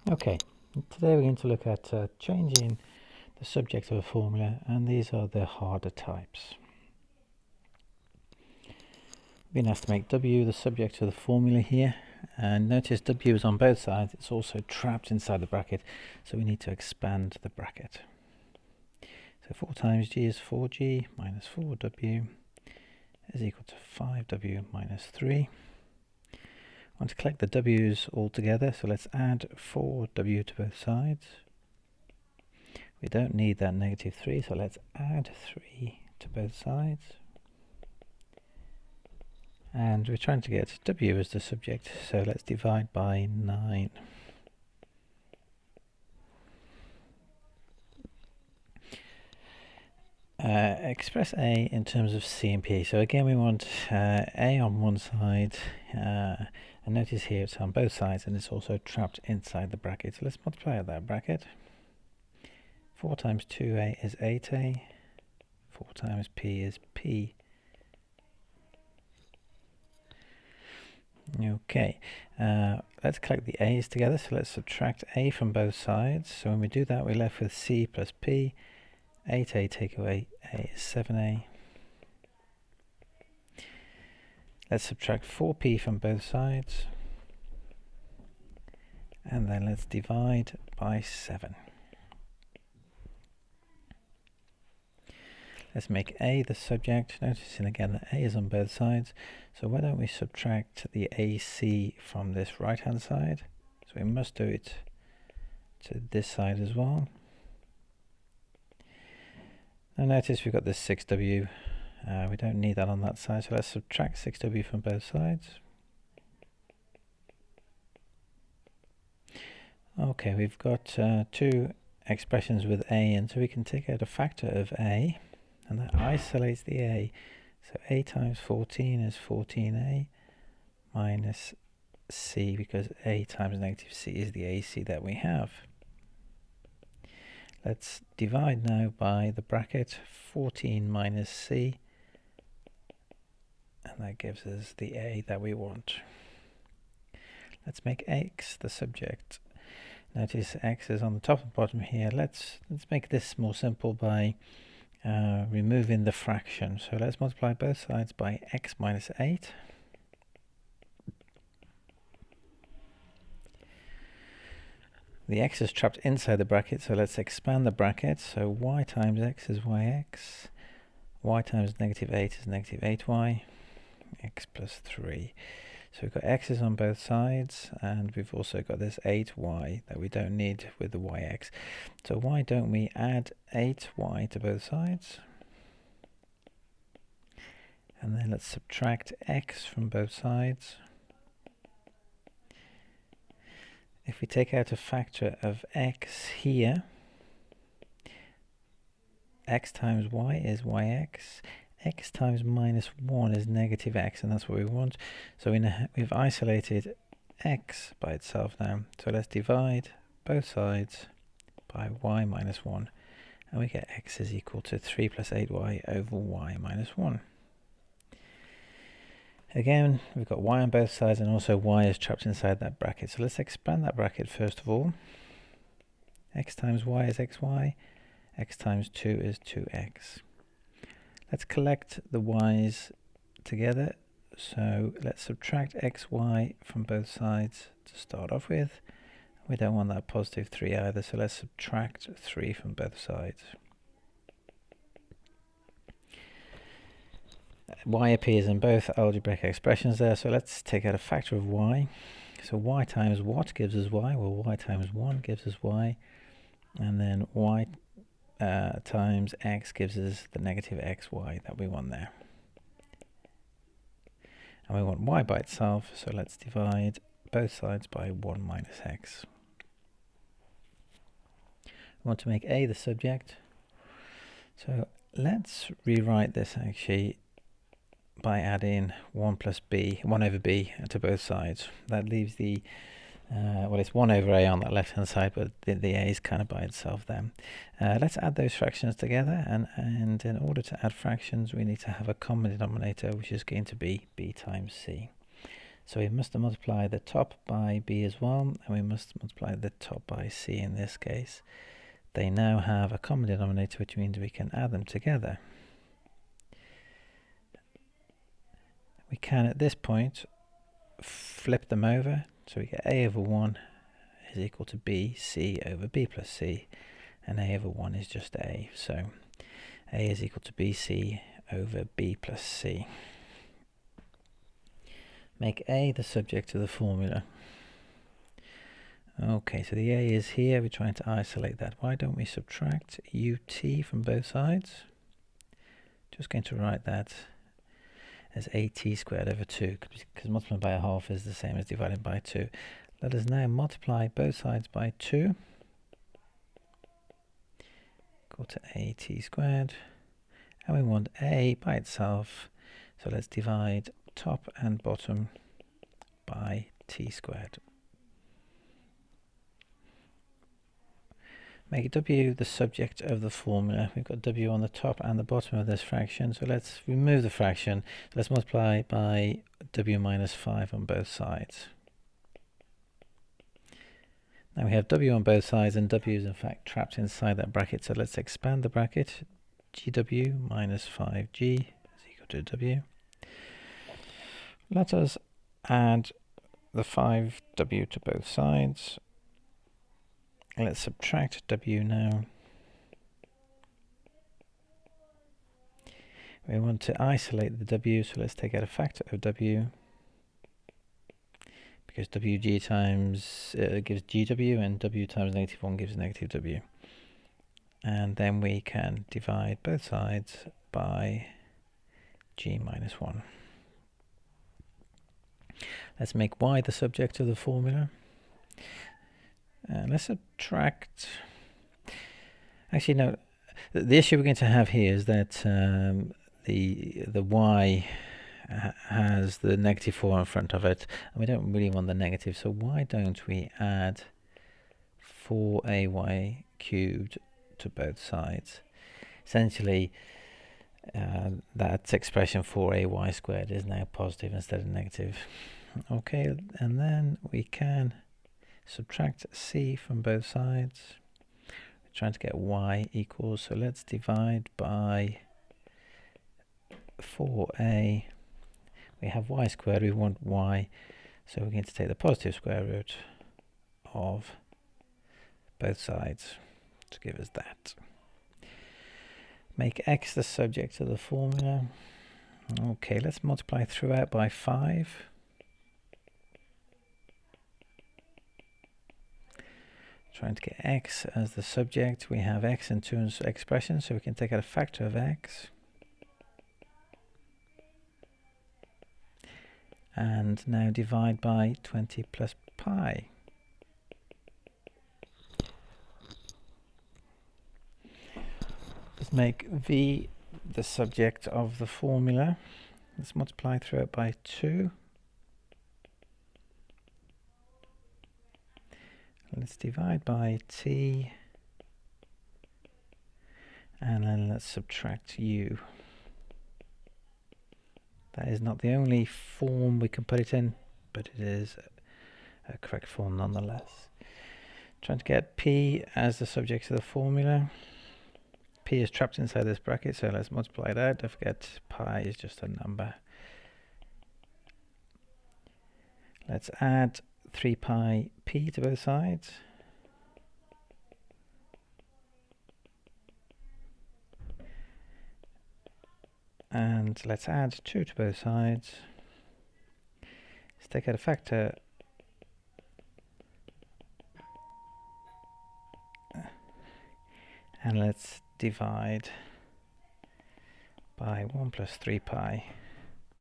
Okay, today we're going to look at changing the subject of a formula, and these are the harder types. We're going to have to make W the subject of the formula here, and notice W is on both sides. It's also trapped inside the bracket, so we need to expand the bracket. So 4 times G is 4G minus 4W is equal to 5W minus 3. I want to collect the W's all together, so let's add 4W to both sides. We don't need that negative 3, so let's add 3 to both sides. And we're trying to get W as the subject, so let's divide by 9. Express A in terms of C and P. So again, we want A on one side, and notice here it's on both sides, and it's also trapped inside the bracket. So let's multiply out that bracket. 4 times 2A is 8A. 4 times P is P. Okay, let's collect the A's together, so let's subtract A from both sides. So when we do that, we're left with C plus P. 8A take away A is 7A. Let's subtract 4P from both sides, and then let's divide by 7. Let's make A the subject, noticing again that A is on both sides, so why don't we subtract the AC from this right hand side? So we must do it to this side as well. Now notice we've got this 6W, we don't need that on that side, so let's subtract 6W from both sides. Okay, we've got two expressions with A, and so we can take out a factor of A, and that isolates the A. So A times 14 is 14A minus C, because A times negative C is the AC that we have. Let's divide now by the bracket 14 minus C, and that gives us the A that we want. Let's make X the subject. Notice X is on the top and bottom here. Let's make this more simple by removing the fraction. So let's multiply both sides by X minus 8. The X is trapped inside the bracket, so let's expand the bracket. So Y times X is YX. Y times negative 8 is negative 8Y. X plus 3. So we've got X's on both sides, and we've also got this 8Y that we don't need with the YX. So why don't we add 8Y to both sides? And then let's subtract X from both sides. If we take out a factor of X here, X times Y is YX. X times minus 1 is negative X, and that's what we want. So we've isolated X by itself now. So let's divide both sides by Y minus 1, and we get X is equal to 3 plus 8Y over Y minus 1. Again, we've got Y on both sides, and also Y is trapped inside that bracket. So let's expand that bracket first of all. X times Y is XY. X times 2 is 2X. Let's collect the Y's together. So let's subtract XY from both sides to start off with. We don't want that positive 3 either, so let's subtract 3 from both sides. Y appears in both algebraic expressions there, so let's take out a factor of Y. So Y times what gives us Y? Well, Y times 1 gives us Y, and then Y times X gives us the negative XY that we want there. And we want Y by itself, so let's divide both sides by 1 minus X. We want to make A the subject, so let's rewrite this actually by adding 1 over B to both sides. That leaves the well, it's 1 over A on that left hand side, but the A is kind of by itself then. Let's add those fractions together, and in order to add fractions we need to have a common denominator, which is going to be B times C. So we must multiply the top by b as well, and we must multiply the top by c in this case. They now have a common denominator, which means we can add them together. We can at this point flip them over, so we get a over 1 is equal to b, c over b plus c, and a over 1 is just a, so a is equal to bc over b plus c. Make a the subject of the formula. Okay, so the a is here, we're trying to isolate that. Why don't we subtract ut from both sides? Just going to write that as at squared over 2, because multiplying by a half is the same as dividing by 2. Let us now multiply both sides by 2, equal to at squared, and we want a by itself, so let's divide top and bottom by t squared. Make w the subject of the formula. We've got w on the top and the bottom of this fraction, so let's remove the fraction. Let's multiply by w minus 5 on both sides. Now we have w on both sides, and w is in fact trapped inside that bracket, so let's expand the bracket. Gw minus 5g is equal to w. Let us add the 5w to both sides. Let's subtract w now. We want to isolate the w, so let's take out a factor of w, because wg times gives gw, and w times negative 1 gives negative w. And then we can divide both sides by g minus 1. Let's make y the subject of the formula. Let's subtract. Actually, no. The issue we're going to have here is that the y has the negative 4 in front of it, and we don't really want the negative. So why don't we add 4ay cubed to both sides? Essentially, that expression 4ay squared is now positive instead of negative. Okay, and then we can subtract c from both sides. We're trying to get y equals, so let's divide by 4a. We have y squared, we want y, so we're going to take the positive square root of both sides to give us that. Make x the subject of the formula. Okay, let's multiply throughout by 5. Trying to get x as the subject. We have x in two expressions, so we can take out a factor of x. And now divide by 20 plus pi. Let's make v the subject of the formula. Let's multiply through it by 2. Let's divide by t, and then let's subtract u. That is not the only form we can put it in, but it is a correct form nonetheless. Trying to get p as the subject of the formula. P is trapped inside this bracket, so let's multiply it out. Don't forget pi is just a number. Let's add 3 pi p to both sides. And let's add 2 to both sides. Let's take out a factor. And let's divide by 1 plus 3 pi.